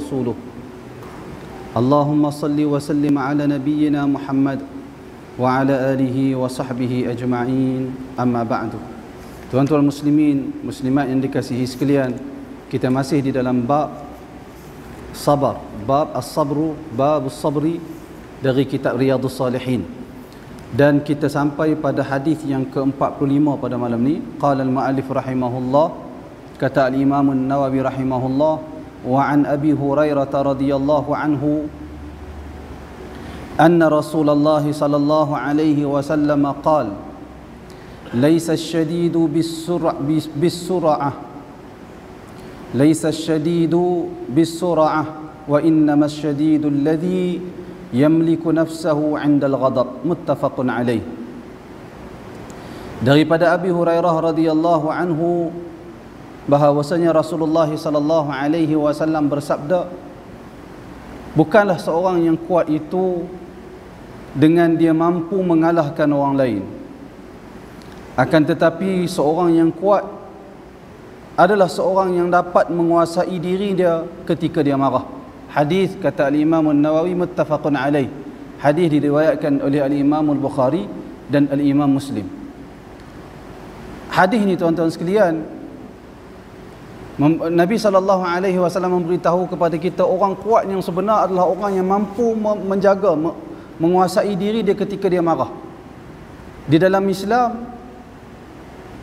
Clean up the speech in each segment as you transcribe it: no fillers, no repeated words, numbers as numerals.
ورسوله اللهم صل وسلم على نبينا محمد وعلى آله وصحبه أجمعين أما بعد. Tuan-tuan muslimin, muslimat yang dikasihi sekalian, kita masih di dalam bab sabar, bab as-sabru, bab as-sabri dari kitab Riyadhus Salihin. Dan kita sampai pada hadis yang ke-45 pada malam ni. Qala al-mu'allif rahimahullah, kata al-Imam an-Nawawi rahimahullah, wa an Abi Hurairah radhiyallahu anhu anna Rasulullah sallallahu alaihi wasallam qala ليس الشديد بالسرعة ليس الشديد بالسرعة وإنما الشديد الذي يملك نفسه عند الغضب متفق عليه. Daripada Abi Hurairah radhiyallahu anhu bahawasanya Rasulullah sallallahu alaihi wasallam bersabda, bukanlah seorang yang kuat itu dengan dia mampu mengalahkan orang lain, akan tetapi seorang yang kuat adalah seorang yang dapat menguasai diri dia ketika dia marah. Hadis kata al-Imam an-Nawawi muttafaqun alaih. Hadis diriwayatkan oleh al-Imam al-Bukhari dan al-Imam Muslim. Hadis ini tuan-tuan sekalian, Nabi sallallahu alaihi wasallam memberitahu kepada kita orang kuat yang sebenar adalah orang yang mampu menjaga, menguasai diri dia ketika dia marah. Di dalam Islam,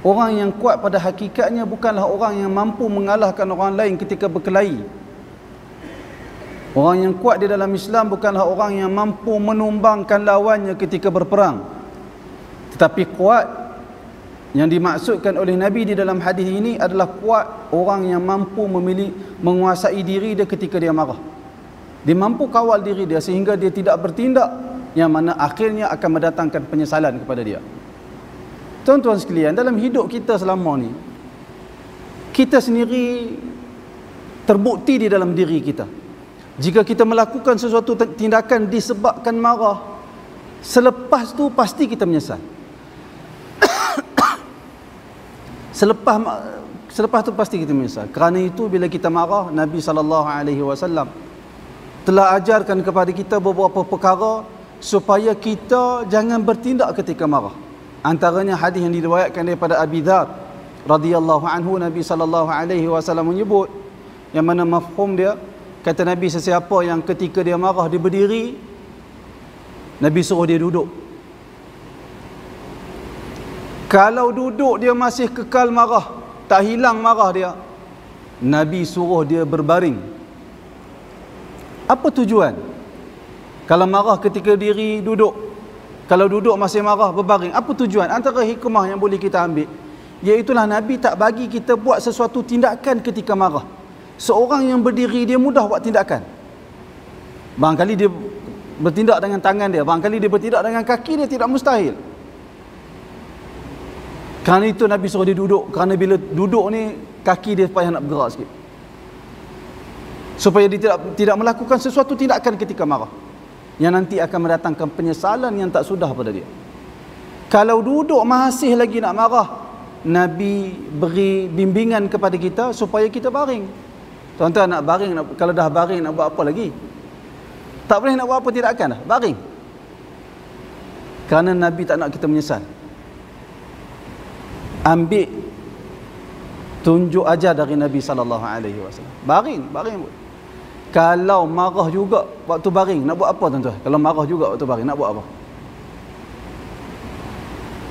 orang yang kuat pada hakikatnya bukanlah orang yang mampu mengalahkan orang lain ketika berkelahi. Orang yang kuat di dalam Islam bukanlah orang yang mampu menumbangkan lawannya ketika berperang. Tetapi kuat yang dimaksudkan oleh Nabi di dalam hadis ini adalah kuat orang yang mampu menguasai diri dia ketika dia marah. Dia mampu kawal diri dia sehingga dia tidak bertindak yang mana akhirnya akan mendatangkan penyesalan kepada dia. Tuan-tuan sekalian, dalam hidup kita selama ni, kita sendiri terbukti di dalam diri kita. Jika kita melakukan sesuatu tindakan disebabkan marah, selepas tu pasti kita menyesal. Selepas tu pasti kita menyesal. Kerana itu bila kita marah, Nabi SAW telah ajarkan kepada kita beberapa perkara supaya kita jangan bertindak ketika marah. Antaranya hadis yang diriwayatkan daripada Abi Dzar radhiyallahu anhu, Nabi sallallahu alaihi wasallam menyebut, yang mana mafhum dia, kata Nabi, sesiapa yang ketika dia marah dia berdiri, Nabi suruh dia duduk. Kalau duduk dia masih kekal marah, tak hilang marah dia, Nabi suruh dia berbaring. Apa tujuan? Kalau marah ketika diri duduk, kalau duduk masih marah berbaring, apa tujuan? Antara hikmah yang boleh kita ambil, iaitulah Nabi tak bagi kita buat sesuatu tindakan ketika marah. Seorang yang berdiri dia mudah buat tindakan. Barangkali dia bertindak dengan tangan dia, barangkali dia bertindak dengan kaki dia, tidak mustahil. Kerana itu Nabi suruh dia duduk, kerana bila duduk ni kaki dia payah nak bergerak sikit, supaya dia tidak melakukan sesuatu tindakan ketika marah yang nanti akan mendatangkan penyesalan yang tak sudah pada dia. Kalau duduk masih lagi nak marah, Nabi beri bimbingan kepada kita supaya kita baring. Tuan-tuan nak baring, kalau dah baring nak buat apa lagi? Tak boleh nak buat apa tindakan dah, baring. Kerana Nabi tak nak kita menyesal. Ambil tunjuk ajar dari Nabi SAW. Baring pun. Kalau marah juga waktu baring, nak buat apa tuan-tuan? Kalau marah juga waktu baring, nak buat apa?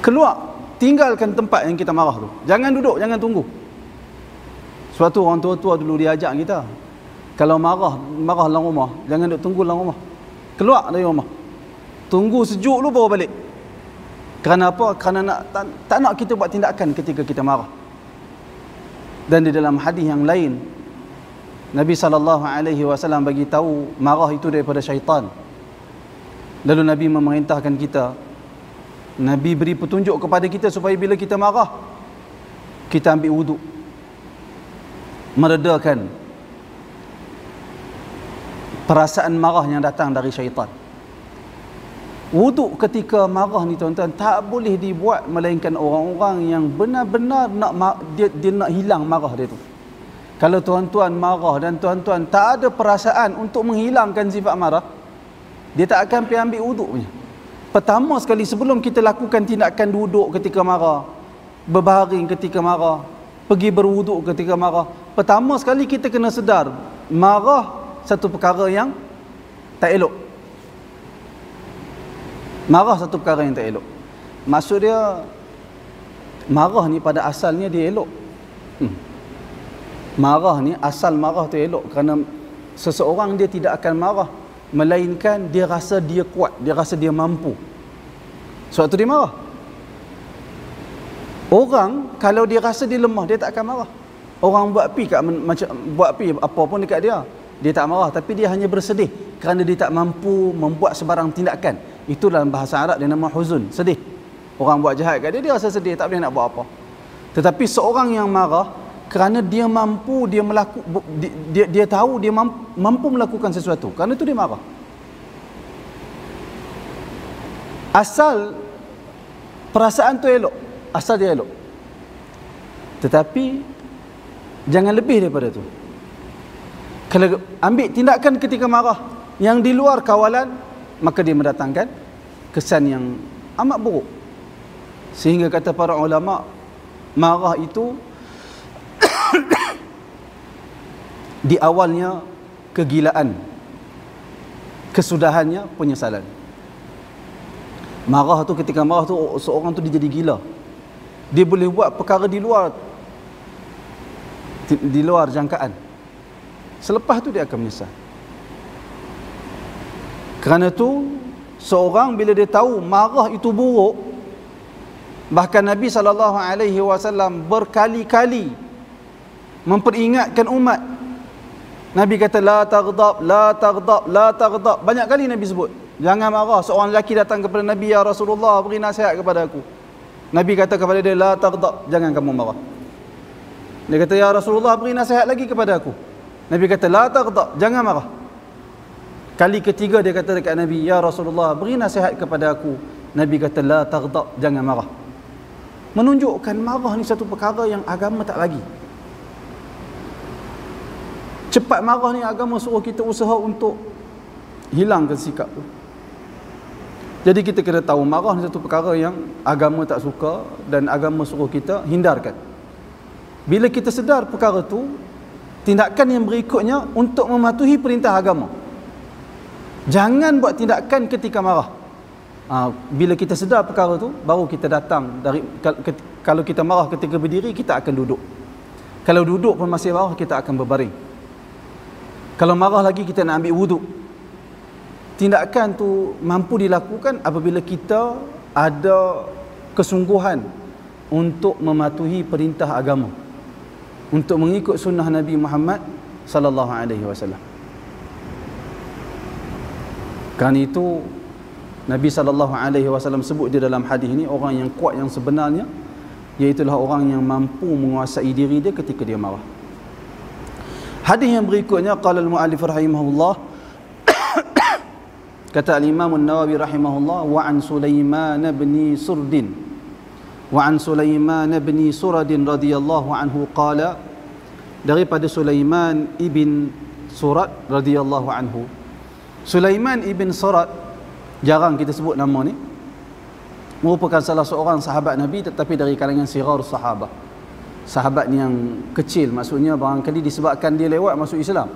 Keluar, tinggalkan tempat yang kita marah tu. Jangan duduk, jangan tunggu. Suatu orang tua-tua dulu dia ajak kita, kalau marah dalam rumah, jangan duduk tunggu dalam rumah. Keluar dari rumah, tunggu sejuk dulu baru balik. Kerana apa? Kerana tak nak kita buat tindakan ketika kita marah. Dan di dalam hadis yang lain, Nabi SAW bagi tahu marah itu daripada syaitan. Lalu Nabi memerintahkan kita, Nabi beri petunjuk kepada kita supaya bila kita marah, kita ambil wuduk, meredakan perasaan marah yang datang dari syaitan. Wuduk ketika marah ni tuan-tuan tak boleh dibuat melainkan orang-orang yang benar-benar dia nak hilang marah dia tu. Kalau tuan-tuan marah dan tuan-tuan tak ada perasaan untuk menghilangkan sifat marah, dia tak akan pergi ambil wuduk punya. Pertama sekali sebelum kita lakukan tindakan duduk ketika marah, berbaring ketika marah, pergi berwuduk ketika marah, pertama sekali kita kena sedar marah satu perkara yang tak elok. Marah satu perkara yang tak elok. Maksud dia marah ni pada asalnya dia elok. Marah ni, asal marah tu elok, kerana seseorang dia tidak akan marah melainkan dia rasa dia kuat, dia rasa dia mampu. Sebab tu dia marah. Orang kalau dia rasa dia lemah, dia tak akan marah. Orang buat pi macam buat pi apa pun dekat dia, dia tak marah, tapi dia hanya bersedih kerana dia tak mampu membuat sebarang tindakan. Itu dalam bahasa Arab dia nama huzun, sedih. Orang buat jahat kat dia, dia rasa sedih, tak boleh nak buat apa. Tetapi seorang yang marah kerana dia mampu, dia tahu dia mampu melakukan sesuatu, kerana itu dia marah. Asal perasaan tu elok, asal dia elok, tetapi jangan lebih daripada tu. Kalau ambil tindakan ketika marah yang di luar kawalan, maka dia mendatangkan kesan yang amat buruk. Sehingga kata para ulama, marah itu di awalnya kegilaan, kesudahannya penyesalan. Marah tu, ketika marah tu seorang tu dia jadi gila. Dia boleh buat perkara di luar jangkaan. Selepas tu dia akan menyesal. Kerana tu seorang bila dia tahu marah itu buruk, bahkan Nabi SAW berkali-kali memperingatkan umat. Nabi kata la taghdab, la taghdab, la taghdab. Banyak kali Nabi sebut, jangan marah. Seorang lelaki datang kepada Nabi, ya Rasulullah, beri nasihat kepada aku. Nabi kata kepada dia, la taghdab, jangan kamu marah. Dia kata, ya Rasulullah, beri nasihat lagi kepada aku. Nabi kata, la taghdab, jangan marah. Kali ketiga dia kata dekat Nabi, ya Rasulullah, beri nasihat kepada aku. Nabi kata, la taghdab, jangan marah. Menunjukkan marah ni satu perkara yang agama tak bagi. Cepat marah ni agama suruh kita usaha untuk hilangkan sikap tu. Jadi kita kena tahu marah ni satu perkara yang agama tak suka dan agama suruh kita hindarkan. Bila kita sedar perkara tu, tindakan yang berikutnya untuk mematuhi perintah agama. Jangan buat tindakan ketika marah. Bila kita sedar perkara tu, baru kita datang dari, kalau kita marah ketika berdiri, kita akan duduk. Kalau duduk pun masih marah, kita akan berbaring. Kalau marah lagi, kita nak ambil wuduk. Tindakan tu mampu dilakukan apabila kita ada kesungguhan untuk mematuhi perintah agama, untuk mengikut sunnah Nabi Muhammad sallallahu alaihi wasallam. Kerana itu Nabi sallallahu alaihi wasallam sebut di dalam hadis ini, orang yang kuat yang sebenarnya iaitulah orang yang mampu menguasai diri dia ketika dia marah. Hadis yang berikutnya, qala al-muallif rahimahullah, kata al-Imam an-Nawawi rahimahullah, wa an Sulaiman bin Surdin, wa an Sulaiman bin Suradin radhiyallahu anhu qala, daripada Sulaiman ibn Surad radhiyallahu anhu. Sulaiman ibn Surad, jarang kita sebut nama ni, merupakan salah seorang sahabat Nabi, tetapi dari kalangan sigar sahabah. Sahabat yang kecil, maksudnya barangkali disebabkan dia lewat masuk Islam.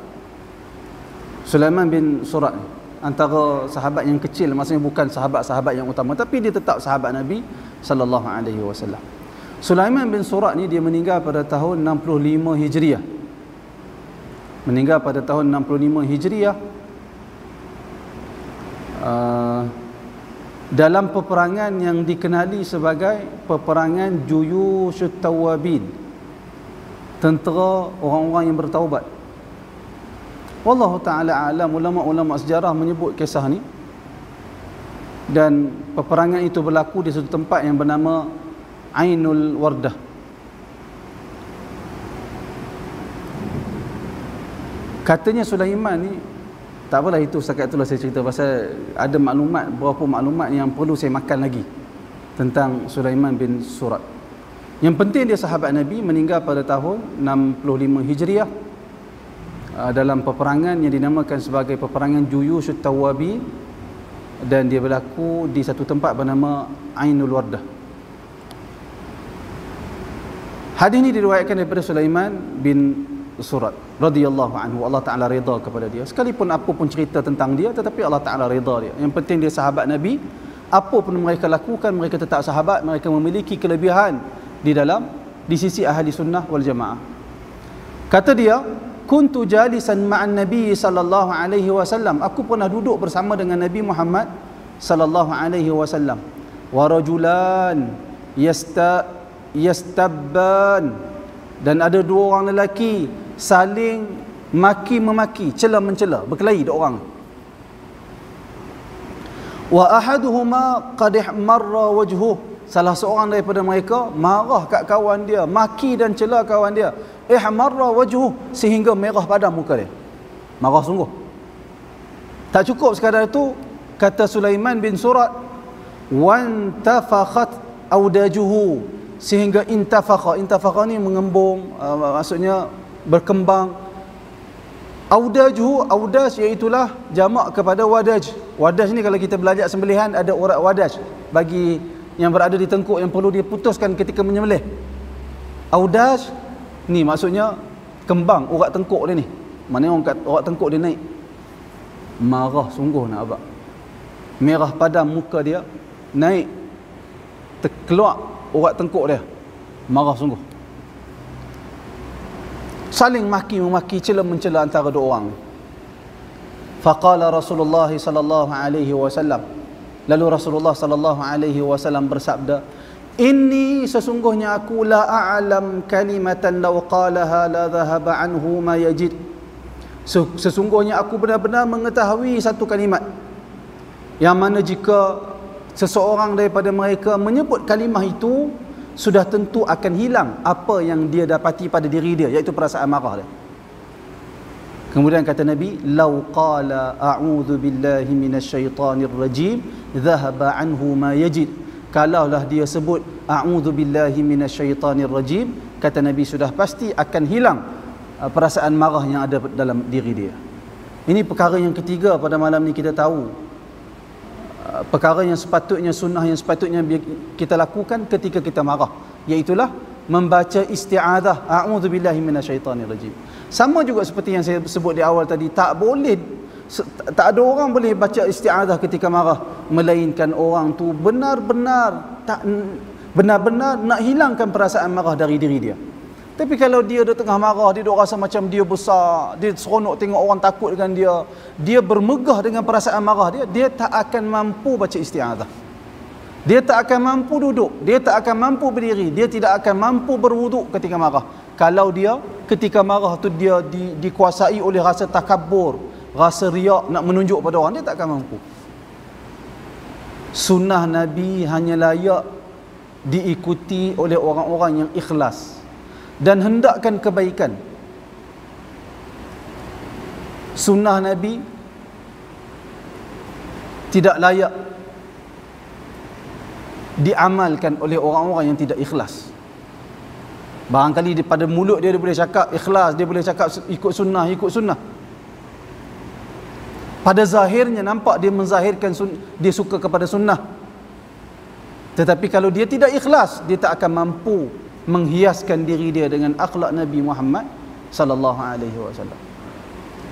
Sulaiman bin Surad antara sahabat yang kecil, maksudnya bukan sahabat-sahabat yang utama, tapi dia tetap sahabat Nabi sallallahu alaihi wasallam. Sulaiman bin Surad ni dia meninggal pada tahun 65 Hijriah. Meninggal pada tahun 65 Hijriah dalam peperangan yang dikenali sebagai peperangan Juyushut Tawabin, tentera orang-orang yang bertaubat. Wallahu ta'ala alam, ulama-ulama sejarah menyebut kisah ni, dan peperangan itu berlaku di satu tempat yang bernama Ainul Wardah. Katanya Sulaiman ni, tak apalah, itu setakat itulah saya cerita, pasal ada maklumat, beberapa maklumat yang perlu saya makan lagi tentang Sulaiman bin Surad. Yang penting dia sahabat Nabi, meninggal pada tahun 65 Hijriah dalam peperangan yang dinamakan sebagai peperangan Juyushut Tawabi, dan dia berlaku di satu tempat bernama Ainul Wardah. Hadis ini diriwayatkan daripada Sulaiman bin Surat radhiyallahu anhu. Allah Taala redha kepada dia. Sekalipun apa pun cerita tentang dia, tetapi Allah Taala redha dia. Yang penting dia sahabat Nabi. Apa pun mereka lakukan, mereka tetap sahabat. Mereka memiliki kelebihan di sisi ahli sunnah wal jamaah. Kata dia, kuntu jalisan ma'an Nabi sallallahu alaihi wasallam. Aku pernah duduk bersama dengan Nabi Muhammad sallallahu alaihi wasallam. Wa rajulan yastabban, dan ada dua orang lelaki saling maki-memaki, cela-mencela, berkelahi dua orang. Wa ahaduhuma qad ihmarra wajhuh, salah seorang daripada mereka marah kat kawan dia, maki dan cela kawan dia. Ihmarra wajhuh, sehingga merah padam muka dia, marah sungguh. Tak cukup sekadar itu, kata Sulaiman bin Surat, wantafakhat audajuhu, sehingga intafakha ni mengembung, maksudnya berkembang. Audajuhu, audaj iaitulah jamak kepada wadaj. Wadaj ni kalau kita belajar sembelihan ada urat wadaj bagi yang berada di tengkuk yang perlu diputuskan ketika menyembelih. Audaj ni maksudnya kembang urat tengkuk dia ni. Mana orang kata urat tengkuk dia naik. Marah sungguh nak abang. Merah padam muka dia, naik terkeluar urat tengkuk dia. Marah sungguh. Saling maki-memaki, cela-mencela antara dua orang. Faqala Rasulullah sallallahu alaihi wasallam, lalu Rasulullah sallallahu alaihi wasallam bersabda, inni sesungguhnya aku la a'lam kalimatan law qalaha la dhahaba anhu ma yajid. Sesungguhnya aku benar-benar mengetahui satu kalimat yang mana jika seseorang daripada mereka menyebut kalimah itu, sudah tentu akan hilang apa yang dia dapati pada diri dia, iaitu perasaan marah dia. Kemudian kata Nabi, lau qala a'udzu billahi minasyaitonir rajim dhahaba anhu ma yajid. Kalaulah dia sebut a'udzu billahi minasyaitonir rajim, kata Nabi, sudah pasti akan hilang perasaan marah yang ada dalam diri dia. Ini perkara yang ketiga pada malam ni kita tahu. Perkara yang sepatutnya, sunnah yang sepatutnya kita lakukan ketika kita marah, iaitulah membaca isti'adzah, a'udzubillahi minasyaitanir rajim. Sama juga seperti yang saya sebut di awal tadi, tak ada orang boleh baca isti'adzah ketika marah, melainkan orang tu benar-benar nak hilangkan perasaan marah dari diri dia. Tapi kalau dia di tengah marah, dia rasa macam dia besar, dia seronok tengok orang takut dengan dia, dia bermegah dengan perasaan marah dia, dia tak akan mampu baca isti'adzah. Dia tak akan mampu duduk, dia tak akan mampu berdiri, dia tidak akan mampu berwuduk ketika marah. Kalau dia ketika marah tu dia dikuasai oleh rasa takabur, rasa riak, nak menunjuk pada orang, dia tak akan mampu. Sunnah Nabi hanya layak diikuti oleh orang-orang yang ikhlas dan hendakkan kebaikan. Sunnah Nabi tidak layak diamalkan oleh orang-orang yang tidak ikhlas. Barangkali pada mulut dia boleh cakap ikhlas, dia boleh cakap ikut sunnah. Pada zahirnya nampak dia menzahirkan dia suka kepada sunnah. Tetapi kalau dia tidak ikhlas, dia tak akan mampu menghiaskan diri dia dengan akhlak Nabi Muhammad sallallahu alaihi wasallam.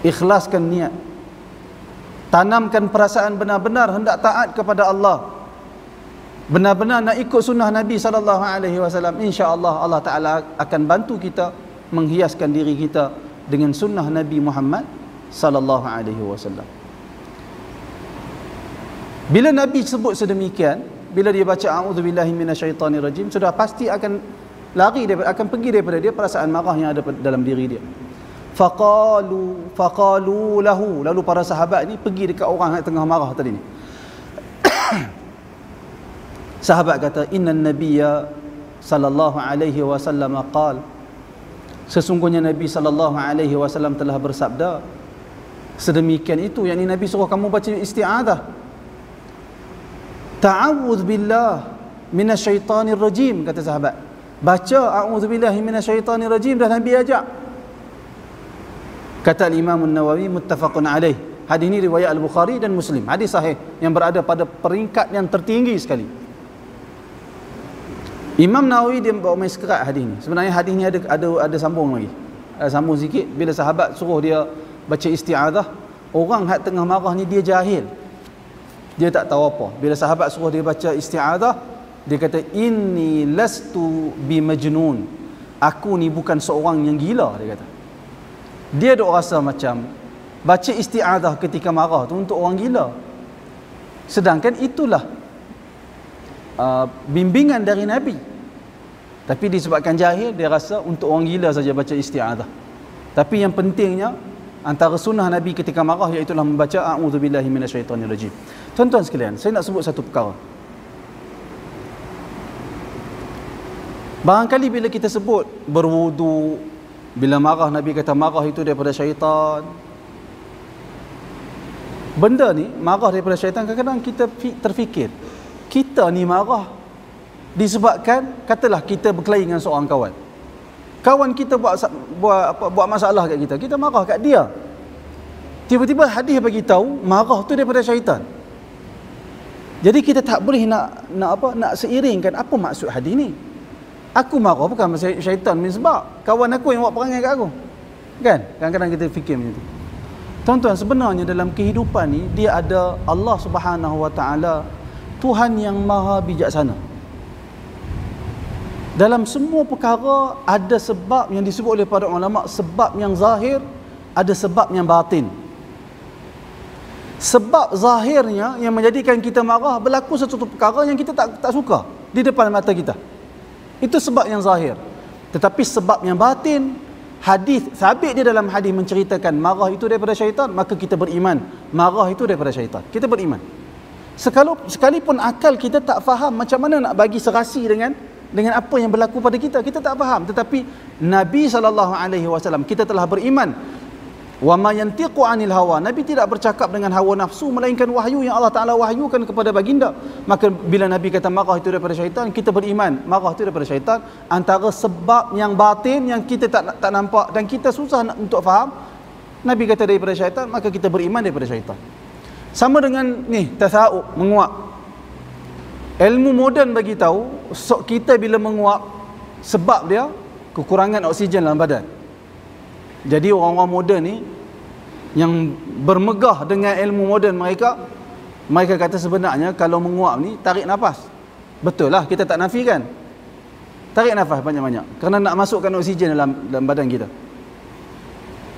Ikhlaskan niat. Tanamkan perasaan benar-benar hendak taat kepada Allah. Benar-benar nak ikut sunnah Nabi sallallahu alaihi wasallam. Insya-Allah Allah Taala akan bantu kita menghiaskan diri kita dengan sunnah Nabi Muhammad sallallahu alaihi wasallam. Bila Nabi sebut sedemikian, bila dia baca a'udzubillahi minasyaitonirrajim, sudah pasti akan akan pergi daripada dia perasaan marah yang ada dalam diri dia. Faqalu lahu, lalu para sahabat ni pergi dekat orang yang tengah marah tadi ni. Sahabat kata, innan nabiyya sallallahu alaihi wasallam qala, sesungguhnya Nabi sallallahu alaihi wasallam telah bersabda sedemikian itu, yakni Nabi suruh kamu baca isti'adzah, ta'awudz billah minasyaitonir rajim, kata sahabat. Baca a'udzubillahi minasyaitonir rajim, dah Nabi ajak. Kata Imam An-Nawawi muttafaqun alaih. Hadis ini riwayat Al-Bukhari dan Muslim. Hadis sahih yang berada pada peringkat yang tertinggi sekali. Imam Nawawi dia bawa main sekerat hadis ni. Sebenarnya hadis ni ada sambung lagi. Ada sambung sikit bila sahabat suruh dia baca isti'adzah, orang hak tengah marah ni dia jahil. Dia tak tahu apa. Bila sahabat suruh dia baca isti'adzah, dia kata inni lastu bimajnun. Aku ni bukan seorang yang gila, dia kata. Dia duk rasa macam baca isti'adzah ketika marah tu untuk orang gila. Sedangkan itulah bimbingan dari Nabi. Tapi disebabkan jahil, dia rasa untuk orang gila saja baca isti'adzah. Tapi yang pentingnya antara sunnah Nabi ketika marah iaitu membaca a'udzubillahi minasyaitonirrajim. Tuan-tuan sekalian, saya nak sebut satu perkara. Barangkali bila kita sebut berwudu, bila marah Nabi kata marah itu daripada syaitan. Benda ni marah daripada syaitan, kadang-kadang kita terfikir kita ni marah disebabkan katalah kita berkelahi dengan seorang kawan. Kawan kita buat masalah kat kita marah kat dia. Tiba-tiba hadis bagi tahu marah tu daripada syaitan. Jadi kita tak boleh nak seiringkan apa maksud hadis ni. Aku marah bukan syaitan sebab kawan aku yang buat perangai kat aku. Kan? Kadang-kadang kita fikir macam tu. Tuan-tuan, sebenarnya dalam kehidupan ni dia ada Allah Subhanahu Wa Taala, Tuhan yang maha bijaksana. Dalam semua perkara ada sebab yang disebut oleh para ulama, sebab yang zahir, ada sebab yang batin. Sebab zahirnya yang menjadikan kita marah, berlaku sesuatu perkara yang kita tak suka di depan mata kita. Itu sebab yang zahir. Tetapi sebab yang batin, hadis sabit dia dalam hadis menceritakan marah itu daripada syaitan, maka kita beriman marah itu daripada syaitan. Kita beriman. Sekalipun akal kita tak faham macam mana nak bagi serasi dengan apa yang berlaku pada kita, kita tak faham. Tetapi Nabi SAW kita telah beriman. Wa ma yantiqu 'anil hawa. Nabi tidak bercakap dengan hawa nafsu, melainkan wahyu yang Allah Taala wahyukan kepada baginda. Maka bila Nabi kata marah itu daripada syaitan, kita beriman marah itu daripada syaitan. Antara sebab yang batin yang kita tak nampak dan kita susah untuk faham, Nabi kata daripada syaitan, maka kita beriman daripada syaitan. Sama dengan ni tasawuf, menguap. Ilmu moden bagi tahu kita bila menguap, sebab dia kekurangan oksigen dalam badan. Jadi orang-orang moden ni yang bermegah dengan ilmu moden mereka kata sebenarnya kalau menguap ni tarik nafas. Betul lah, kita tak nafikan. Tarik nafas banyak-banyak kerana nak masukkan oksigen dalam badan kita.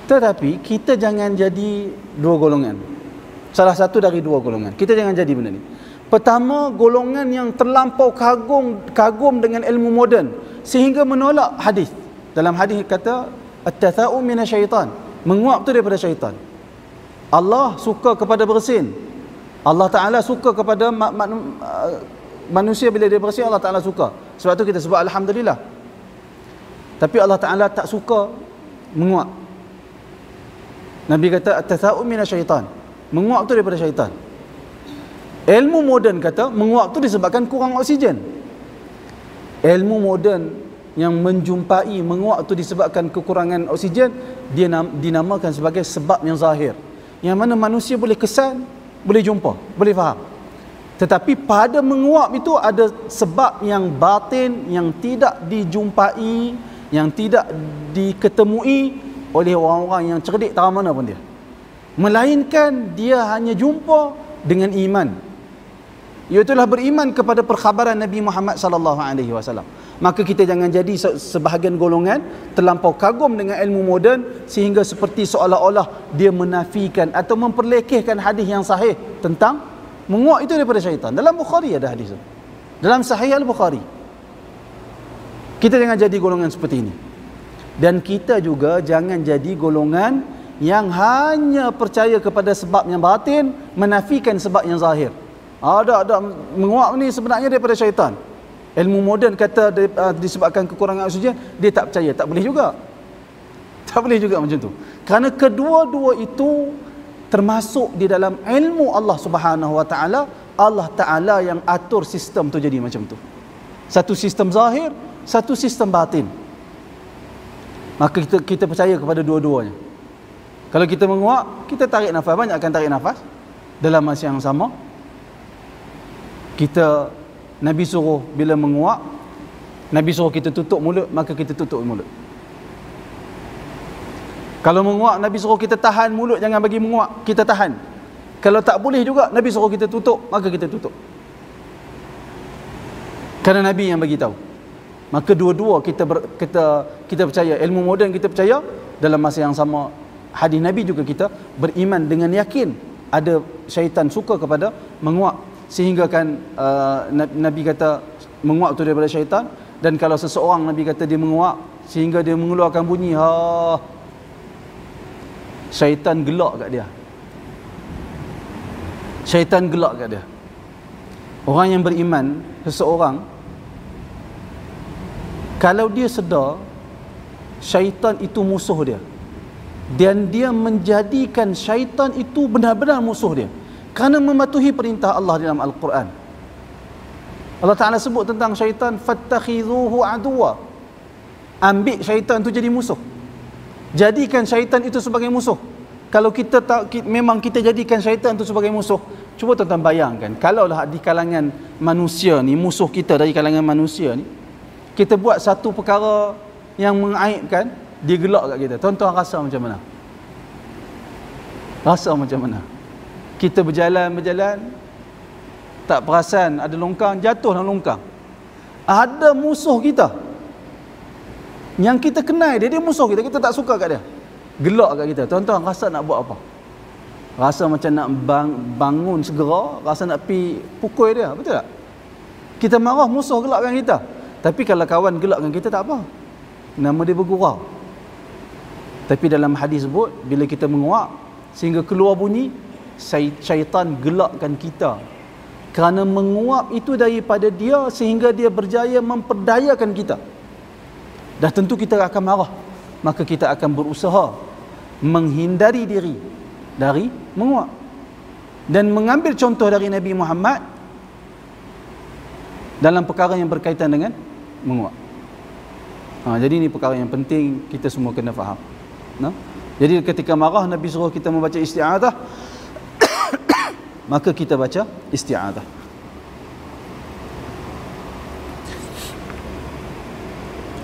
Tetapi kita jangan jadi dua golongan. Salah satu dari dua golongan. Kita jangan jadi benda ni. Pertama, golongan yang terlampau kagum dengan ilmu moden sehingga menolak hadis. Dalam hadis kata at-tatha'um minasyaitan. Menguap tu daripada syaitan. Allah suka kepada bersin. Allah Ta'ala suka kepada manusia bila dia bersin, Allah Ta'ala suka. Sebab tu kita sebut alhamdulillah. Tapi Allah Ta'ala tak suka menguap. Nabi kata at-tatha'um minasyaitan. Menguap tu daripada syaitan. Ilmu moden kata menguap tu disebabkan kurang oksigen. Ilmu moden yang menjumpai menguap tu disebabkan kekurangan oksigen, dia dinamakan sebagai sebab yang zahir, yang mana manusia boleh kesan, boleh jumpa, boleh faham. Tetapi pada menguap itu ada sebab yang batin yang tidak dijumpai, yang tidak diketemui oleh orang-orang yang cerdik tak mana pun dia, melainkan dia hanya jumpa dengan iman, iaitulah beriman kepada perkhabaran Nabi Muhammad sallallahu alaihi wasallam. Maka kita jangan jadi sebahagian golongan terlampau kagum dengan ilmu moden sehingga seperti seolah-olah dia menafikan atau memperlekehkan hadis yang sahih tentang menguap itu daripada syaitan. Dalam Bukhari ada hadis itu. Dalam Sahih Al-Bukhari. Kita jangan jadi golongan seperti ini. Dan kita juga jangan jadi golongan yang hanya percaya kepada sebab yang batin, menafikan sebab yang zahir. Ada menguap ni sebenarnya daripada syaitan. Ilmu moden kata disebabkan kekurangan oksigen, dia tak percaya. Tak boleh juga. Tak boleh juga macam tu. Kerana kedua-dua itu termasuk di dalam ilmu Allah Subhanahu Wa Taala. Allah Taala yang atur sistem tu jadi macam tu. Satu sistem zahir, satu sistem batin. Maka kita percaya kepada dua-duanya. Kalau kita menguap, kita tarik nafas, banyakkan tarik nafas. Dalam masa yang sama, Nabi suruh bila menguap, Nabi suruh kita tutup mulut, maka kita tutup mulut. Kalau menguap, Nabi suruh kita tahan mulut, jangan bagi menguap, kita tahan. Kalau tak boleh juga, Nabi suruh kita tutup, maka kita tutup. Kerana Nabi yang bagi tahu. Maka dua-dua kita percaya, ilmu moden kita percaya, dalam masa yang sama hadis Nabi juga kita beriman dengan yakin ada syaitan suka kepada menguap, sehingga kan Nabi kata menguap tu daripada syaitan. Dan kalau seseorang Nabi kata dia menguap sehingga dia mengeluarkan bunyi syaitan gelak kat dia. Syaitan gelak kat dia. Orang yang beriman, seseorang, kalau dia sedar syaitan itu musuh dia, dan dia menjadikan syaitan itu benar-benar musuh dia kerana mematuhi perintah Allah dalam Al-Quran. Allah Ta'ala sebut tentang syaitan, fattakhidhuhu aduwa. Ambil syaitan itu jadi musuh. Jadikan syaitan itu sebagai musuh. Kalau memang kita jadikan syaitan itu sebagai musuh, cuba tuan-tuan bayangkan, kalaulah di kalangan manusia ni, musuh kita dari kalangan manusia ni, kita buat satu perkara yang mengaibkan, dia gelak kat kita. Tuan-tuan rasa macam mana? Rasa macam mana? Kita berjalan, tak perasan ada longkang, jatuh dalam longkang. Ada musuh kita yang kita kenal dia musuh kita, kita tak suka kat dia, gelak kat kita. Tuan-tuan rasa nak buat apa? Rasa macam nak bangun segera, rasa nak pergi pukul dia, betul tak? Kita marah, musuh gelakkan kita. Tapi kalau kawan gelakkan kita, tak apa, nama dia bergurau. Tapi dalam hadis sebut, bila kita menguap sehingga keluar bunyi, syaitan gelakkan kita. Kerana menguap itu daripada dia, sehingga dia berjaya memperdayakan kita. Dah tentu kita akan marah, maka kita akan berusaha menghindari diri dari menguap, dan mengambil contoh dari Nabi Muhammad dalam perkara yang berkaitan dengan menguap. Jadi ini perkara yang penting kita semua kena faham. Jadi ketika marah, Nabi suruh kita membaca isti'adah, maka kita baca isti'adah.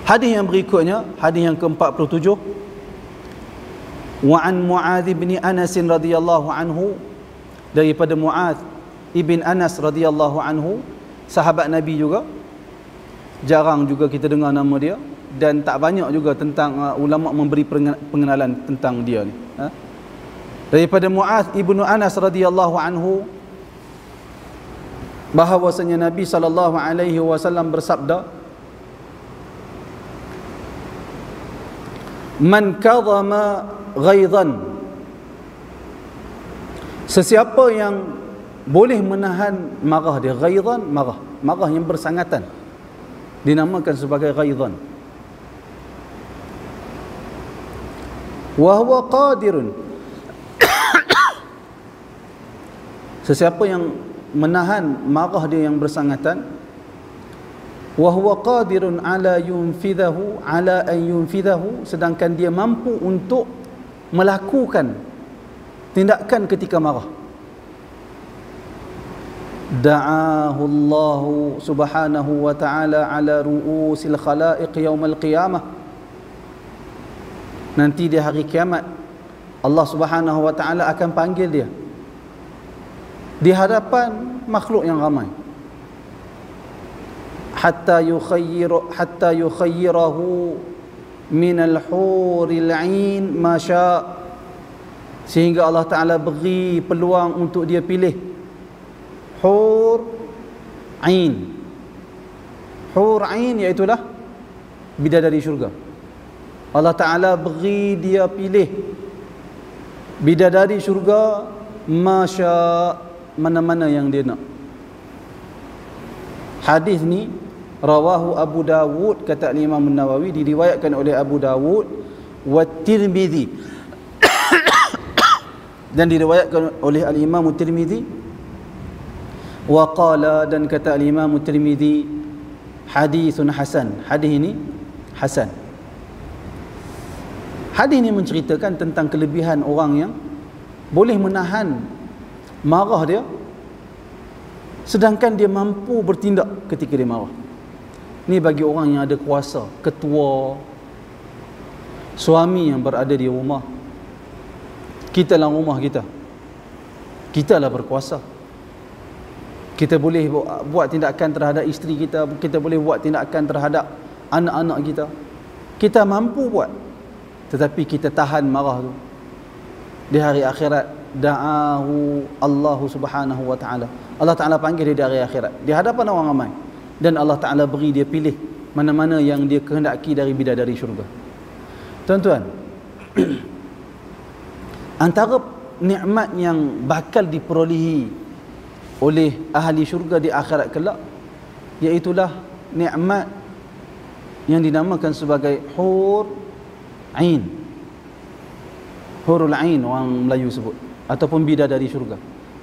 Hadis yang berikutnya, hadis yang ke-47, wa an Muadz bin Anas radhiyallahu anhu, daripada Muadz ibn Anas radhiyallahu anhu, sahabat Nabi juga, jarang juga kita dengar nama dia, dan tak banyak juga tentang ulama memberi pengenalan tentang dia ni. Daripada Muadz ibnu Anas radhiyallahu anhu, bahawasanya Nabi sallallahu alaihi wasallam bersabda, man kadhama ghaidhan, sesiapa yang boleh menahan marah dia, ghaidhan, marah yang bersangatan, dinamakan sebagai ghaidhan. Wa huwa qadirun, sesiapa yang menahan marah dia yang bersangatan, wa huwa qadirun ala an yunfidhahu, sedangkan dia mampu untuk melakukan tindakan ketika marah, da'ahu Allah subhanahu wa ta'ala ala ru'usil khalaiq yaumal qiyamah, nanti di hari kiamat Allah subhanahu wa ta'ala akan panggil dia di hadapan makhluk yang ramai, hatta yukhayyirahu min al-huril 'ain ma syaa, sehingga Allah Ta'ala beri peluang untuk dia pilih hur 'ain. Hur 'ain iaitulah bidadari syurga. Allah Ta'ala beri dia pilih bidadari syurga ma syaa, mana-mana yang dia nak. Hadis ni rawahu Abu Dawud, kata Imam Nawawi, diriwayatkan oleh Abu Dawud wa Tirmizi dan diriwayatkan oleh al-Imam Tirmizi, wa qala, dan kata al-Imam Tirmizi, hadithun hasan, hadis ini hasan. Hadis ini menceritakan tentang kelebihan orang yang boleh menahan marah dia, sedangkan dia mampu bertindak ketika dia marah. Ni bagi orang yang ada kuasa, ketua, suami yang berada di rumah. Kita dalam rumah kita lah berkuasa. Kita boleh buat tindakan terhadap isteri kita, kita boleh buat tindakan terhadap anak-anak kita. Kita mampu buat. Tetapi kita tahan marah tu. Di hari akhirat, da'ahu Allah Subhanahu wa taala. Allah Taala panggil dia di hari akhirat, di hadapan orang ramai, dan Allah Taala beri dia pilih mana-mana yang dia kehendaki dari bidadari syurga. Tuan-tuan, antara nikmat yang bakal diperolehi oleh ahli syurga di akhirat kelak, iaitulah nikmat yang dinamakan sebagai hur ain. Hurul ain orang Melayu sebut, ataupun bidadari syurga.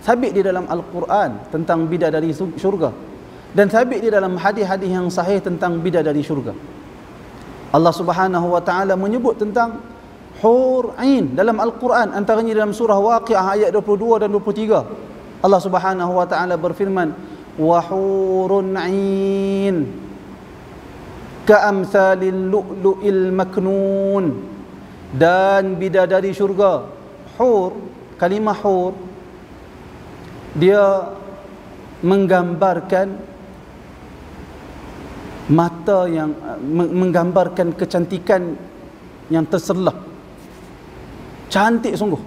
Sabit di dalam Al-Quran tentang bidadari syurga, dan sabit di dalam hadis-hadis yang sahih tentang bidadari syurga. Allah Subhanahu wa taala menyebut tentang hur ain dalam Al-Quran, antaranya dalam surah Waqiah ayat 22 dan 23. Allah Subhanahu wa taala berfirman, wa hurun ain ka'amsalil lu'lu'il maknun. Dan bidadari syurga, hur, kalimah hur, dia menggambarkan mata yang menggambarkan kecantikan yang terselah, cantik sungguh.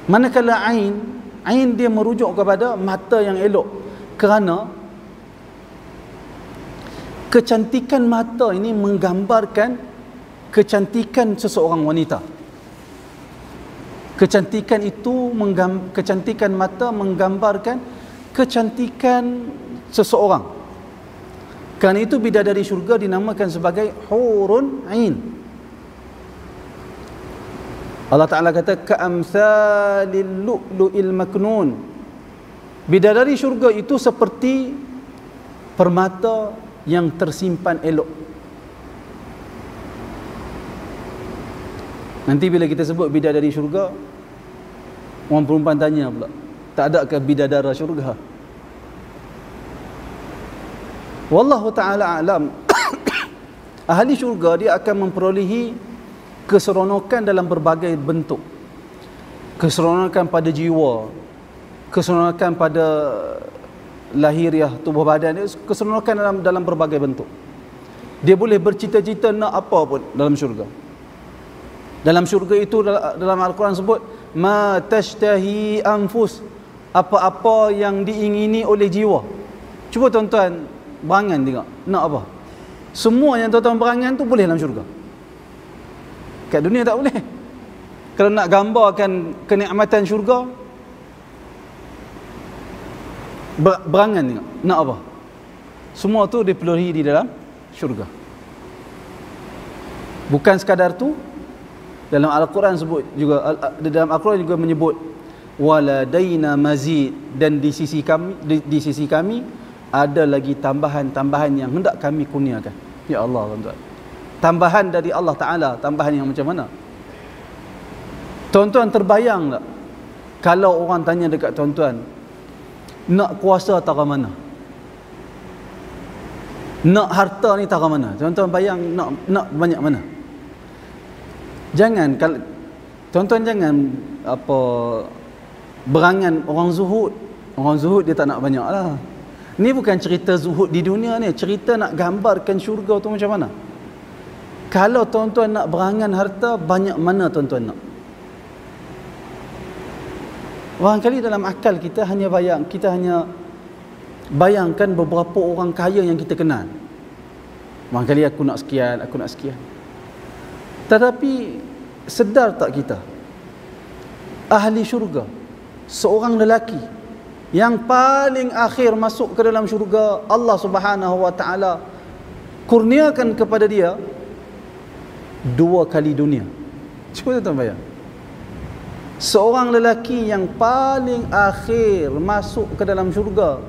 Manakala ain dia merujuk kepada mata yang elok, kerana kecantikan mata ini menggambarkan kecantikan seseorang wanita. Kecantikan itu kecantikan mata menggambarkan kecantikan seseorang. Kerana itu bidadari syurga dinamakan sebagai hurun ain. Allah Ta'ala kata ka'amsalil lu'lu'il maknun. Bidadari syurga itu seperti permata yang tersimpan elok. Nanti bila kita sebut bidadari syurga, orang perempuan tanya pula, tak ada ke bidadara syurga? Wallahu ta'ala alam. Ahli syurga dia akan memperolehi keseronokan dalam berbagai bentuk. Keseronokan pada jiwa, keseronokan pada lahiriah tubuh badan dia, keseronokan dalam berbagai bentuk. Dia boleh bercita-cita nak apa pun dalam syurga. Dalam syurga itu, dalam Al-Quran sebut ma tashtahi anfus, apa-apa yang diingini oleh jiwa. Cuba tuan-tuan berangan tengok, nak apa? Semua yang tuan-tuan berangan tu boleh dalam syurga. Kat dunia tak boleh. Kalau nak gambarkan kenikmatan syurga, berangan tengok, nak apa? Semua tu diperolehi di dalam syurga. Bukan sekadar tu, dalam Al-Quran sebut juga, dalam Al-Quran juga menyebut waladaina mazid, dan di sisi kami ada lagi tambahan-tambahan yang hendak kami kurniakan. Ya Allah, tuan-tuan. Tambahan dari Allah Ta'ala, tambahan yang macam mana? Tuan-tuan terbayang tak kalau orang tanya dekat tuan-tuan, nak kuasa tara mana? Nak harta ni tara mana? Tuan-tuan bayang nak banyak mana? Jangan, kalau tuan-tuan jangan berangan orang zuhud. Orang zuhud dia tak nak banyak lah. Ni bukan cerita zuhud di dunia ni, cerita nak gambarkan syurga tu macam mana. Kalau tuan-tuan nak berangan harta, banyak mana tuan-tuan nak? Barangkali dalam akal kita hanya bayangkan beberapa orang kaya yang kita kenal. Barangkali aku nak sekian. Tetapi sedar tak kita, ahli syurga, seorang lelaki yang paling akhir masuk ke dalam syurga, Allah Subhanahu wa taala kurniakan kepada dia 2 kali dunia. Cuba tuan bayang. Seorang lelaki yang paling akhir masuk ke dalam syurga,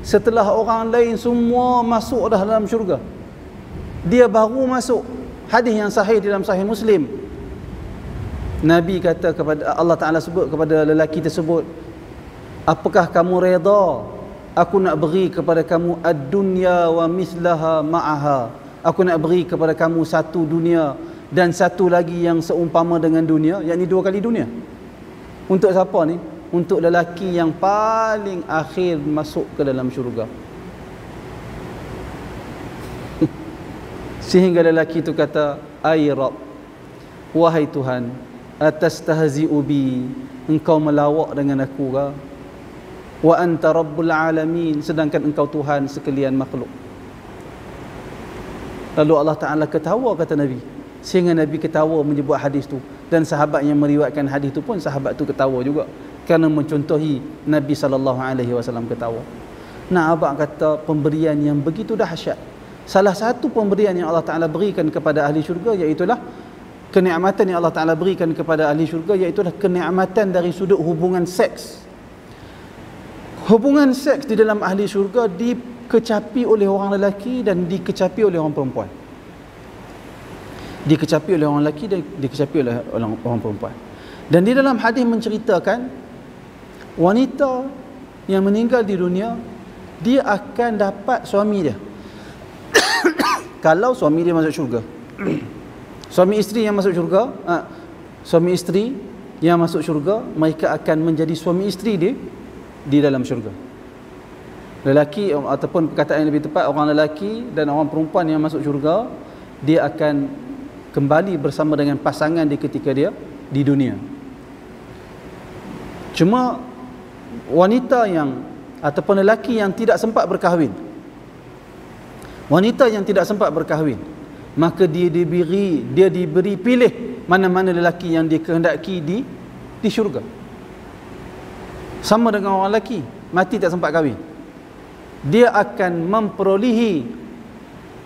setelah orang lain semua masuk dah dalam syurga, dia baru masuk. Hadis yang sahih dalam Sahih Muslim, Nabi kata kepada Allah Ta'ala, sebut kepada lelaki tersebut, apakah kamu reda aku nak beri kepada kamu ad-dunya wa mislaha ma'aha, aku nak beri kepada kamu satu dunia dan satu lagi yang seumpama dengan dunia, yakni 2 kali dunia. Untuk siapa ni? Untuk lelaki yang paling akhir masuk ke dalam syurga. Sehingga lelaki itu kata, ay Rabb, wahai Tuhan, atastahzi'u bi, engkau melawak dengan aku ke? Wa anta rabbul alamin, sedangkan engkau Tuhan sekalian makhluk. Lalu Allah Ta'ala ketawa, kata Nabi. Sehingga Nabi ketawa menyebut hadis tu, dan sahabat yang meriwayatkan hadis tu pun sahabat tu ketawa juga, kerana mencontohi Nabi SAW ketawa. Nah, abang kata pemberian yang begitu dahsyat. Salah satu pemberian yang Allah Ta'ala berikan kepada ahli syurga, iaitulah kenikmatan yang Allah Ta'ala berikan kepada ahli syurga, iaitulah kenikmatan dari sudut hubungan seks. Hubungan seks di dalam ahli syurga dikecapi oleh orang lelaki dan dikecapi oleh orang perempuan. Dikecapi oleh orang lelaki dan dikecapi oleh orang perempuan. Dan di dalam hadis menceritakan, wanita yang meninggal di dunia, dia akan dapat suami dia. Kalau suami dia masuk syurga. Suami isteri yang masuk syurga, suami isteri yang masuk syurga, mereka akan menjadi suami isteri dia di dalam syurga. Lelaki, ataupun perkataan yang lebih tepat, orang lelaki dan orang perempuan yang masuk syurga, dia akan kembali bersama dengan pasangan dia ketika dia di dunia. Cuma wanita yang, ataupun lelaki yang tidak sempat berkahwin, wanita yang tidak sempat berkahwin, maka dia diberi pilih mana-mana lelaki yang dia kehendaki di syurga. Sama dengan orang lelaki mati tak sempat kahwin, dia akan memperolehi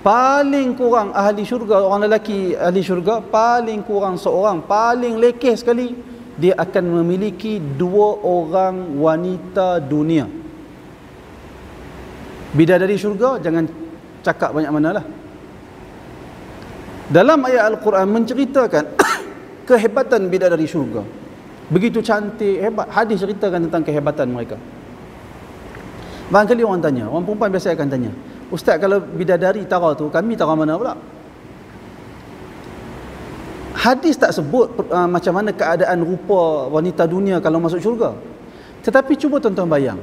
paling kurang ahli syurga, orang lelaki ahli syurga paling kurang seorang, paling lekeh sekali dia akan memiliki 2 orang wanita dunia. Bidadari syurga jangan cakap banyak manalah. Dalam ayat Al-Quran menceritakan kehebatan bidadari syurga. Begitu cantik, hebat. Hadis ceritakan tentang kehebatan mereka. Barangkali orang tanya, orang perempuan biasa akan tanya, Ustaz, kalau bidadari tara tu, kami tara mana pula? Hadis tak sebut macam mana keadaan rupa wanita dunia kalau masuk syurga. Tetapi cuba tuan-tuan bayang,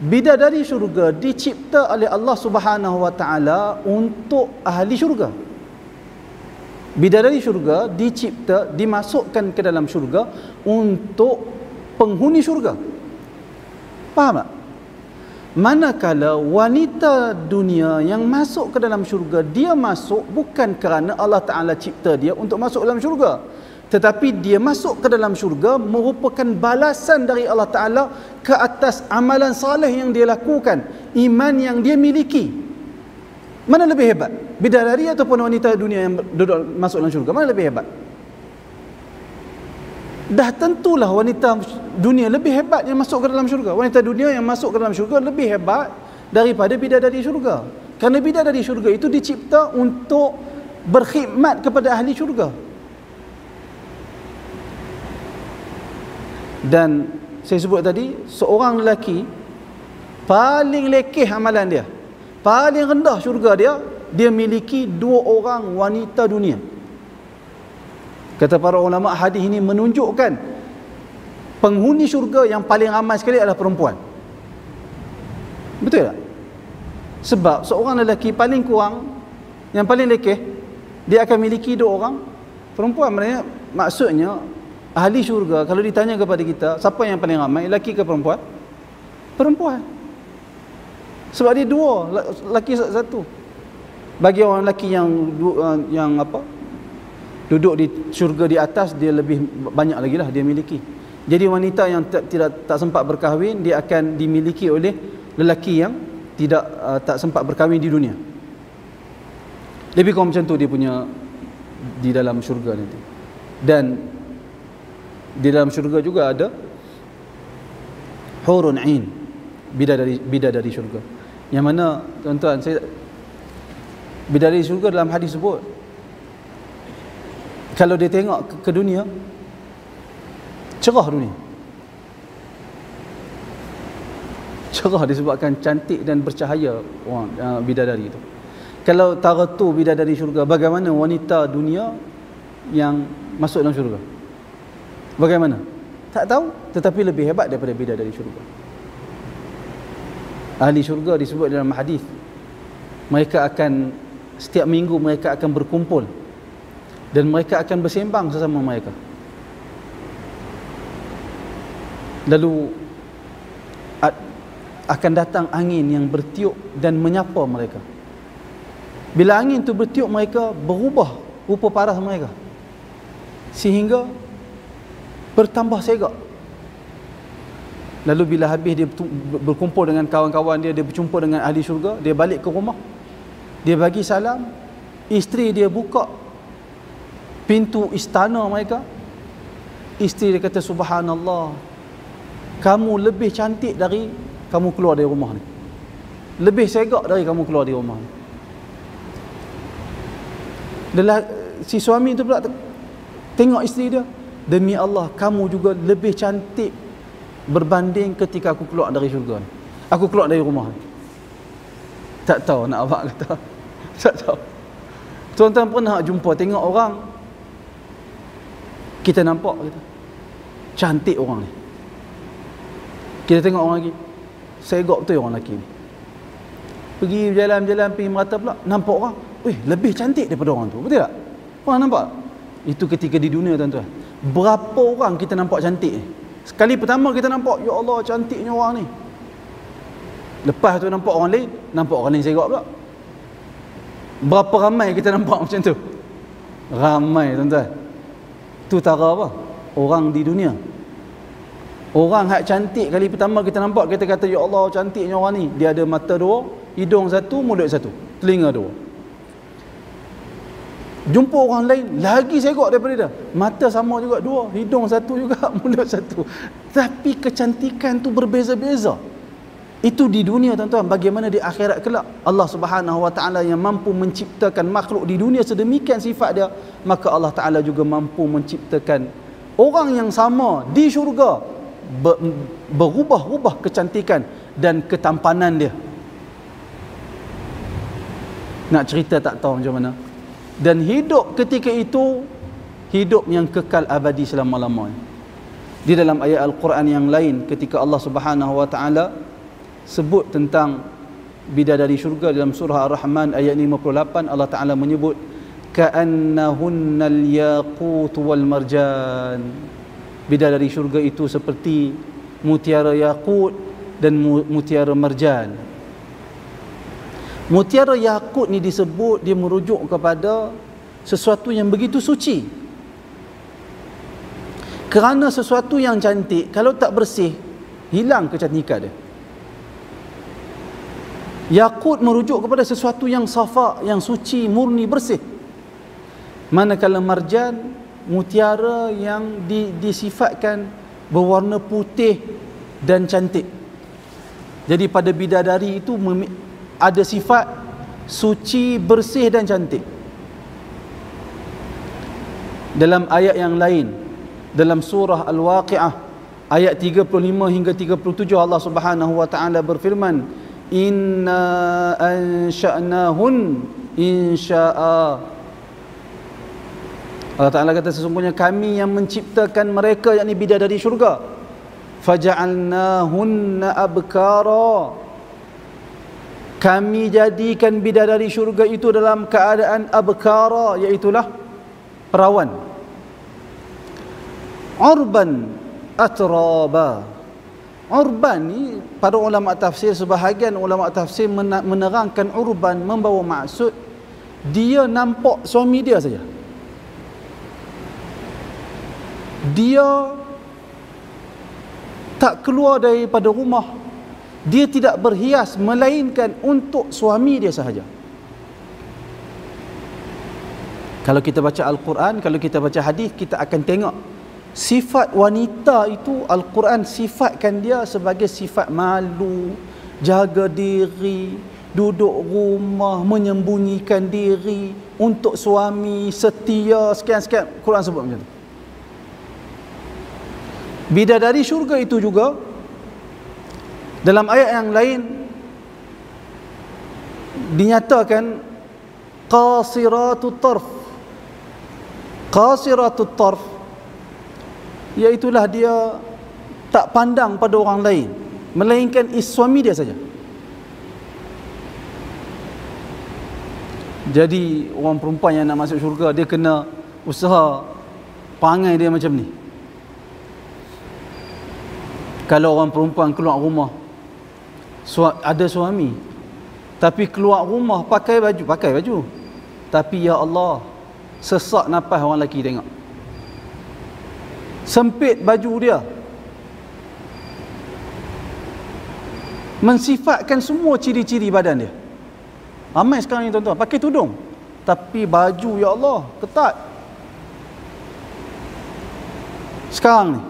bidadari syurga dicipta oleh Allah Subhanahu Wa Taala untuk ahli syurga. Bidadari syurga dicipta, dimasukkan ke dalam syurga untuk penghuni syurga. Faham tak? Manakala wanita dunia yang masuk ke dalam syurga, dia masuk bukan kerana Allah Ta'ala cipta dia untuk masuk dalam syurga, tetapi dia masuk ke dalam syurga merupakan balasan dari Allah Ta'ala ke atas amalan saleh yang dia lakukan, iman yang dia miliki. Mana lebih hebat? Bidadari ataupun wanita dunia yang duduk masuk dalam syurga? Mana lebih hebat? Dah tentulah wanita dunia lebih hebat yang masuk ke dalam syurga. Wanita dunia yang masuk ke dalam syurga lebih hebat daripada bidadari syurga. Kerana bidadari syurga itu dicipta untuk berkhidmat kepada ahli syurga. Dan saya sebut tadi, seorang lelaki paling lekeh amalan dia, paling rendah syurga dia miliki 2 orang wanita dunia. Kata para ulama, hadis ini menunjukkan penghuni syurga yang paling ramai sekali adalah perempuan. Betul tak? Sebab seorang lelaki paling kurang, yang paling lekeh, dia akan miliki 2 orang perempuan. Maksudnya ahli syurga, kalau ditanya kepada kita, siapa yang paling ramai, lelaki ke perempuan? Perempuan. Sebab dia 2, lelaki 1. Bagi orang lelaki yang duduk di syurga di atas, dia lebih banyak lagi lah dia miliki. Jadi wanita yang tak sempat berkahwin, dia akan dimiliki oleh lelaki yang tak sempat berkahwin di dunia. Lebih kurang macam tu dia punya di dalam syurga nanti. Dan di dalam syurga juga ada hurun ain, bidadari syurga. Yang mana tuan-tuan, bidadari syurga dalam hadis sebut, kalau dia tengok ke dunia, cerah dunia. Cerah disebabkan cantik dan bercahaya orang bidadari itu. Kalau taratu bidadari syurga, bagaimana wanita dunia yang masuk dalam syurga? Bagaimana? Tak tahu, tetapi lebih hebat daripada bidadari syurga. Ahli syurga disebut dalam hadis, mereka akan setiap minggu mereka akan berkumpul dan mereka akan bersembang sesama mereka. Lalu akan datang angin yang bertiup dan menyapa mereka. Bila angin itu bertiup, mereka berubah rupa paras mereka sehingga bertambah segak. Lalu bila habis dia berkumpul dengan kawan-kawan dia, dia berjumpa dengan ahli syurga, dia balik ke rumah, dia bagi salam, isteri dia buka pintu istana mereka, isteri dia kata, subhanallah, kamu lebih cantik dari kamu keluar dari rumah ni, lebih segak dari kamu keluar dari rumah ni. Si suami itu pula tengok isteri dia, demi Allah, kamu juga lebih cantik berbanding ketika aku keluar dari syurga ni, aku keluar dari rumah ni. Tak tahu nak abang kata, tak tahu. Tuan-tuan pernah jumpa tengok orang, kita nampak kata, cantik orang ni, kita tengok orang lagi, segak betul orang lelaki ni. Pergi berjalan-jalan, pergi merata pula, nampak orang, lebih cantik daripada orang tu. Betul tak? Orang nampak? Itu ketika di dunia, tuan-tuan. Berapa orang kita nampak cantik ni? Sekali pertama kita nampak, ya Allah, cantiknya orang ni. Lepas tu nampak orang lain segak pula. Berapa ramai kita nampak macam tu? Ramai, tuan-tuan. Tu tara apa? Orang di dunia. Orang hak cantik kali pertama kita nampak, kita kata, ya Allah, cantiknya orang ni. Dia ada mata dua, hidung satu, mulut satu, telinga dua. Jumpa orang lain lagi segak daripada dia, mata sama juga dua, hidung satu juga, mulut satu, tapi kecantikan tu berbeza-beza. Itu di dunia, tuan-tuan. Bagaimana di akhirat kelak? Allah Subhanahu wa taala yang mampu menciptakan makhluk di dunia sedemikian sifat dia, maka Allah Taala juga mampu menciptakan orang yang sama di syurga, berubah-ubah kecantikan dan ketampanan dia. Nak cerita tak tahu macam mana. Dan hidup ketika itu hidup yang kekal abadi selama-lamanya. Di dalam ayat Al-Quran yang lain, ketika Allah Subhanahu wa taala sebut tentang bidadari syurga dalam surah Ar-Rahman ayat 58, Allah Taala menyebut ka'annahunnal yaqut wal marjan. Bidadari syurga itu seperti mutiara yakut dan mutiara marjan. Mutiara yakut ni disebut, dia merujuk kepada sesuatu yang begitu suci. Kerana sesuatu yang cantik, kalau tak bersih, hilang kecantikan dia. Yakut merujuk kepada sesuatu yang safa, yang suci, murni, bersih. Manakala marjan, mutiara yang disifatkan berwarna putih dan cantik. Jadi pada bidadari itu ada sifat suci, bersih dan cantik. Dalam ayat yang lain, dalam surah Al-Waqi'ah ayat 35 hingga 37, Allah Subhanahu wa taala berfirman, inna ansha'nahun insya'a. Allah Ta'ala kata, sesungguhnya kami yang menciptakan mereka, yakni bidadari syurga, faja'alnahunna abkara. Kami jadikan bidadari syurga itu dalam keadaan abkara, iaitulah perawan. Urban atraba. Urban ni, para ulama tafsir, sebahagian ulama tafsir menerangkan urban membawa maksud dia nampak suami dia saja. Dia tak keluar daripada rumah, dia tidak berhias melainkan untuk suami dia sahaja. Kalau kita baca Al-Quran, kalau kita baca hadis, kita akan tengok sifat wanita itu Al-Quran sifatkan dia sebagai sifat malu, jaga diri, duduk rumah, menyembunyikan diri untuk suami, setia, sekian-sekian. Quran sebut macam tu. Bidadari syurga itu juga dalam ayat yang lain dinyatakan qasiratut tarf. Qasiratut tarf iaitulah dia tak pandang pada orang lain melainkan suami dia saja. Jadi orang perempuan yang nak masuk syurga, dia kena usaha perangai dia macam ni. Kalau orang perempuan keluar rumah ada suami, tapi keluar rumah pakai baju, tapi ya Allah, sesak nafas orang lelaki tengok, sempit baju dia, mensifatkan semua ciri-ciri badan dia. Ramai sekarang ni tuan-tuan pakai tudung, tapi baju ya Allah ketat. Sekarang ni,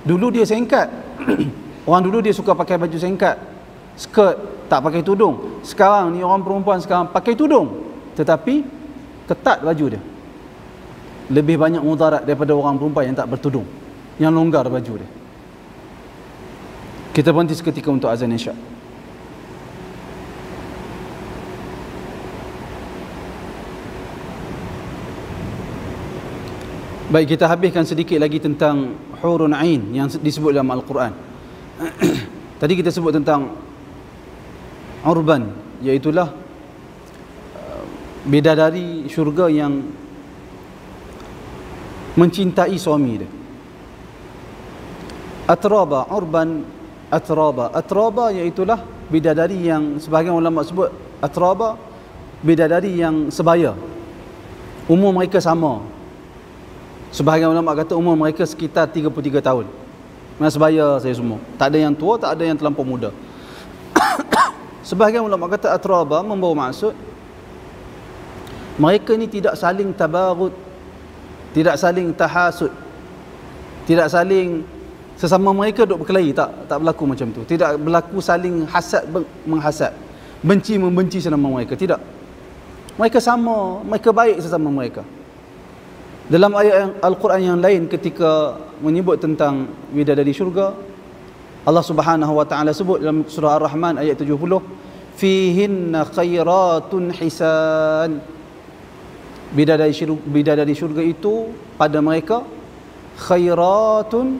dulu dia singkat. Orang dulu dia suka pakai baju singkat, skirt, tak pakai tudung. Sekarang ni orang perempuan sekarang pakai tudung, tetapi ketat baju dia. Lebih banyak mudarat daripada orang perempuan yang tak bertudung, yang longgar baju dia. Kita berhenti seketika untuk azan isyak. Baik, kita habiskan sedikit lagi tentang hurun ain yang disebut dalam Al-Quran. Tadi kita sebut tentang urban, iaitulah bidadari syurga yang mencintai suami dia. Atraba, urban, atraba. Atraba iaitulah bidadari yang sebahagian ulama sebut atraba, bidadari yang sebaya. Umur mereka sama. Sebahagian ulama kata umur mereka sekitar 33 tahun. Memang sebaya saya semua. Tak ada yang tua, tak ada yang terlampau muda. Sebahagian ulama kata atraba membawa maksud mereka ni tidak saling tabarut, tidak saling tahasud, tidak saling sesama mereka duk berkelahi, tak berlaku macam tu. Tidak berlaku saling hasad menghasad, benci membenci sesama mereka, tidak. Mereka sama, mereka baik sesama mereka. Dalam ayat Al-Quran yang lain ketika menyebut tentang bidadari syurga, Allah Subhanahu wa taala sebut dalam surah Ar-Rahman ayat 70, fihinna khairatun hisan. Bidadari syurga itu pada mereka khairatun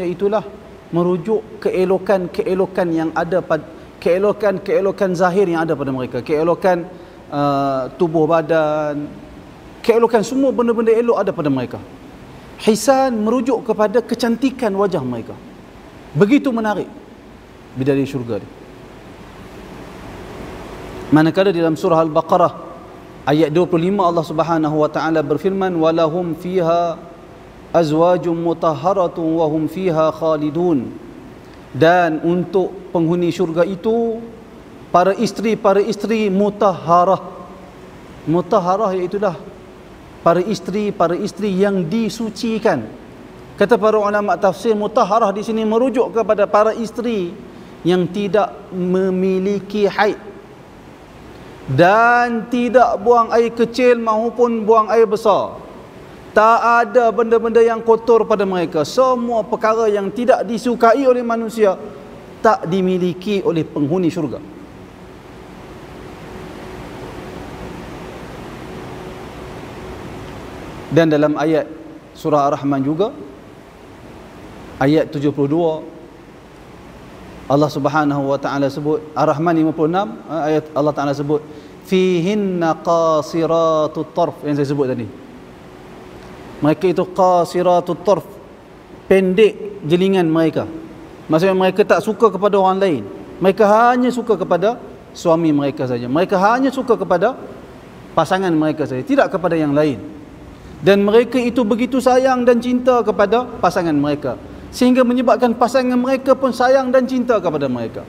iaitulah merujuk keelokan yang ada pada keelokan zahir yang ada pada mereka, keelokan tubuh badan, keelokan semua benda-benda elok ada pada mereka. Hisan merujuk kepada kecantikan wajah mereka. Begitu menarik bidadari syurga dia. Manakala dalam surah Al-Baqarah ayat 25 Allah Subhanahu wa taala berfirman, walahum fiha azwajum mutahharatun wa hum fiha khalidun. Dan untuk penghuni syurga itu para isteri mutahharah. Mutahharah iaitulah para isteri yang disucikan. Kata para ulama tafsir, mutahharah di sini merujuk kepada para isteri yang tidak memiliki haid dan tidak buang air kecil maupun buang air besar. Tak ada benda-benda yang kotor pada mereka. Semua perkara yang tidak disukai oleh manusia tak dimiliki oleh penghuni syurga. Dan dalam ayat surah Ar-Rahman juga ayat 72 Allah Subhanahu wa taala sebut, Ar-Rahman 56 ayat Allah taala sebut fihinna qasiratut tarf, yang saya sebut tadi. Mereka itu qasiratut tarf, pendek jelingan mereka. Maksudnya mereka tak suka kepada orang lain. Mereka hanya suka kepada suami mereka saja. Mereka hanya suka kepada pasangan mereka saja, tidak kepada yang lain. Dan mereka itu begitu sayang dan cinta kepada pasangan mereka, sehingga menyebabkan pasangan mereka pun sayang dan cinta kepada mereka.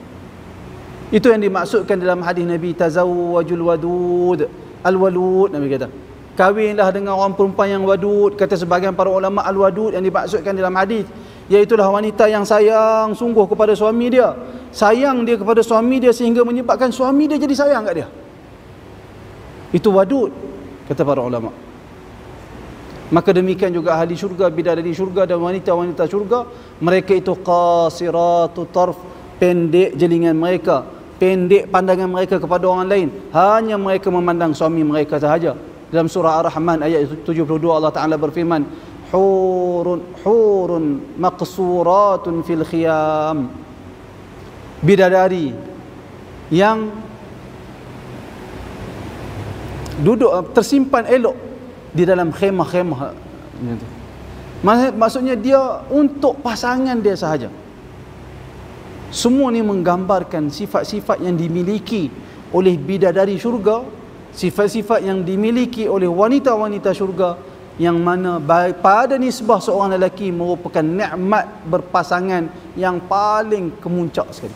Itu yang dimaksudkan dalam hadis Nabi, tazawwajul wadud al-walud. Nabi kata, kahwinlah dengan orang perempuan yang wadud. Kata sebahagian para ulama, al-wadud yang dimaksudkan dalam hadis iaitulah wanita yang sayang sungguh kepada suami dia. Sayang dia kepada suami dia sehingga menyebabkan suami dia jadi sayang kat dia. Itu wadud, kata para ulama. Maka demikian juga ahli syurga, bidadari syurga dan wanita-wanita syurga, mereka itu qasiratu tarf, pendek jelingan mereka, pendek pandangan mereka kepada orang lain, hanya mereka memandang suami mereka sahaja. Dalam surah Ar-Rahman ayat 72 Allah Ta'ala berfirman, hurun maqsuratun fil khiyam, bidadari yang duduk tersimpan elok di dalam khemah-khemah. Maksudnya dia untuk pasangan dia sahaja. Semua ni menggambarkan sifat-sifat yang dimiliki oleh bidadari syurga, sifat-sifat yang dimiliki oleh wanita-wanita syurga, yang mana pada nisbah seorang lelaki merupakan nikmat berpasangan yang paling kemuncak sekali.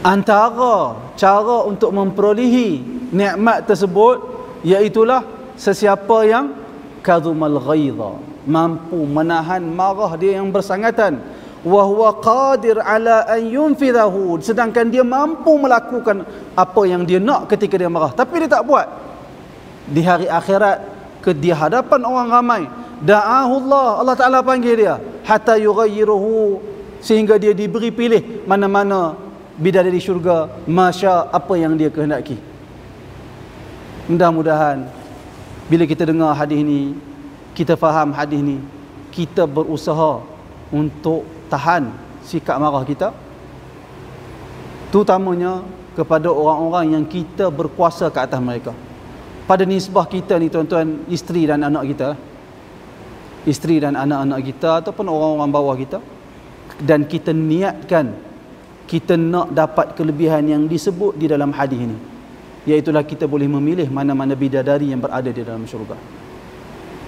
Antara cara untuk memperolehi nikmat tersebut iaitulah sesiapa yang kadhumal ghaidha, mampu menahan marah dia yang bersangatan, wa huwa qadir ala an yunfidhahu, sedangkan dia mampu melakukan apa yang dia nak ketika dia marah tapi dia tak buat. Di hari akhirat, di hadapan orang ramai, da'ahu Allah Ta'ala panggil dia hatta yughayyiruhu, sehingga dia diberi pilih mana-mana bidadari syurga masya apa yang dia kehendaki. Mudah-mudahan bila kita dengar hadis ni, kita faham hadis ni, kita berusaha untuk tahan sikap marah kita, terutamanya kepada orang-orang yang kita berkuasa ke atas mereka. Pada nisbah kita ni tuan-tuan, isteri dan anak kita, isteri dan anak-anak kita ataupun orang-orang bawah kita, dan kita niatkan kita nak dapat kelebihan yang disebut di dalam hadis ini, iaitulah kita boleh memilih mana-mana bidadari yang berada di dalam syurga.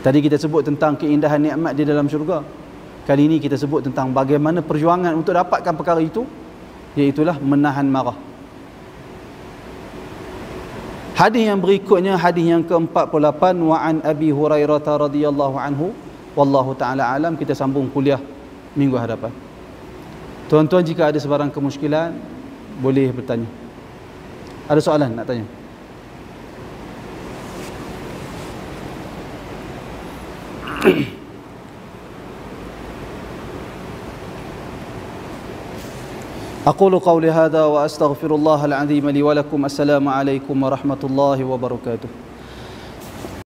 Tadi kita sebut tentang keindahan nikmat di dalam syurga. Kali ini kita sebut tentang bagaimana perjuangan untuk dapatkan perkara itu, iaitulah menahan marah. Hadis yang berikutnya, hadis yang ke-48, wa an Abi Hurairah radhiyallahu anhu, wallahu taala alam. Kita sambung kuliah minggu hadapan. Tuan-tuan, jika ada sebarang kemusykilan boleh bertanya. Ada soalan nak tanya? أقول قولي هذا وأستغفر الله العظيم لي ولكم. السلام عليكم ورحمة الله وبركاته.